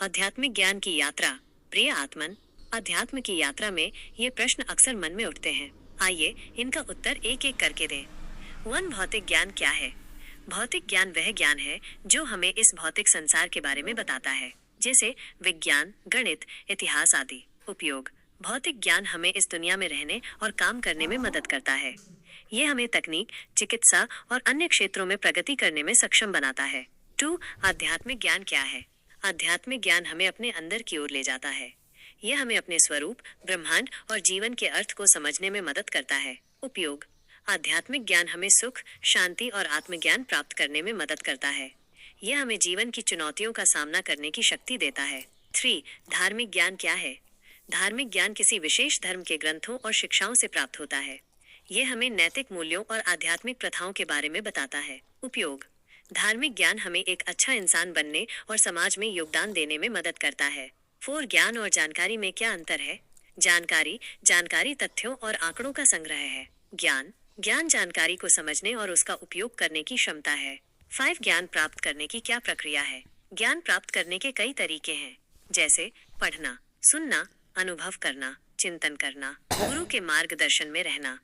आध्यात्मिक ज्ञान की यात्रा। प्रिय आत्मन, अध्यात्म की यात्रा में ये प्रश्न अक्सर मन में उठते हैं। आइए इनका उत्तर एक एक करके दें। वन, भौतिक ज्ञान क्या है? भौतिक ज्ञान वह ज्ञान है जो हमें इस भौतिक संसार के बारे में बताता है, जैसे विज्ञान, गणित, इतिहास आदि। उपयोग। भौतिक ज्ञान हमें इस दुनिया में रहने और काम करने में मदद करता है। ये हमें तकनीक, चिकित्सा और अन्य क्षेत्रों में प्रगति करने में सक्षम बनाता है। 2. आध्यात्मिक ज्ञान क्या है? आध्यात्मिक ज्ञान हमें अपने अंदर की ओर ले जाता है। यह हमें अपने स्वरूप, ब्रह्मांड और जीवन के अर्थ को समझने में मदद करता है। उपयोग। आध्यात्मिक ज्ञान हमें सुख, शांति और आत्मज्ञान प्राप्त करने में मदद करता है। यह हमें जीवन की चुनौतियों का सामना करने की शक्ति देता है। 3. धार्मिक ज्ञान क्या है? धार्मिक ज्ञान किसी विशेष धर्म के ग्रंथों और शिक्षाओं से प्राप्त होता है। यह हमें नैतिक मूल्यों और आध्यात्मिक प्रथाओं के बारे में बताता है। उपयोग। धार्मिक ज्ञान हमें एक अच्छा इंसान बनने और समाज में योगदान देने में मदद करता है। 4. ज्ञान और जानकारी में क्या अंतर है? जानकारी तथ्यों और आंकड़ों का संग्रह है। ज्ञान जानकारी को समझने और उसका उपयोग करने की क्षमता है। 5. ज्ञान प्राप्त करने की क्या प्रक्रिया है? ज्ञान प्राप्त करने के कई तरीके हैं, जैसे पढ़ना, सुनना, अनुभव करना, चिंतन करना, गुरु के मार्गदर्शन में रहना।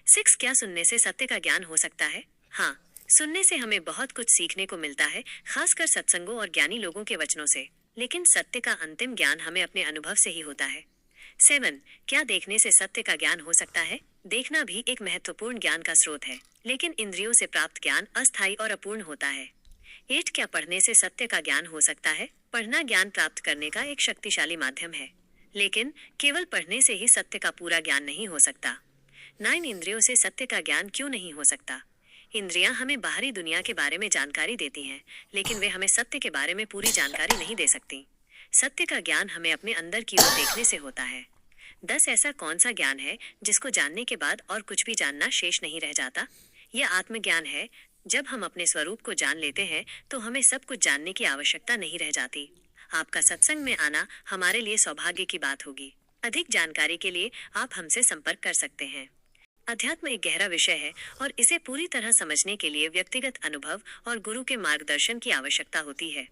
6. क्या सुनने से सत्य का ज्ञान हो सकता है? हाँ, सुनने से हमें बहुत कुछ सीखने को मिलता है, खासकर सत्संगों और ज्ञानी लोगों के वचनों से। लेकिन सत्य का अंतिम ज्ञान हमें अपने अनुभव से ही होता है। 7. क्या देखने से सत्य का ज्ञान हो सकता है? देखना भी एक महत्वपूर्ण ज्ञान का स्रोत है, लेकिन इंद्रियों से प्राप्त ज्ञान अस्थायी और अपूर्ण होता है। 8. क्या पढ़ने से सत्य का ज्ञान हो सकता है? पढ़ना ज्ञान प्राप्त करने का एक शक्तिशाली माध्यम है, लेकिन केवल पढ़ने से ही सत्य का पूरा ज्ञान नहीं हो सकता। 9. इंद्रियों से सत्य का ज्ञान क्यों नहीं हो सकता? इंद्रियां हमें बाहरी दुनिया के बारे में जानकारी देती हैं, लेकिन वे हमें सत्य के बारे में पूरी जानकारी नहीं दे सकती। सत्य का ज्ञान हमें अपने अंदर की ओर देखने से होता है। 10. ऐसा कौन सा ज्ञान है जिसको जानने के बाद और कुछ भी जानना शेष नहीं रह जाता? यह आत्मज्ञान है। जब हम अपने स्वरूप को जान लेते हैं तो हमें सब कुछ जानने की आवश्यकता नहीं रह जाती। आपका सत्संग में आना हमारे लिए सौभाग्य की बात होगी। अधिक जानकारी के लिए आप हमसे संपर्क कर सकते हैं। अध्यात्म एक गहरा विषय है और इसे पूरी तरह समझने के लिए व्यक्तिगत अनुभव और गुरु के मार्गदर्शन की आवश्यकता होती है।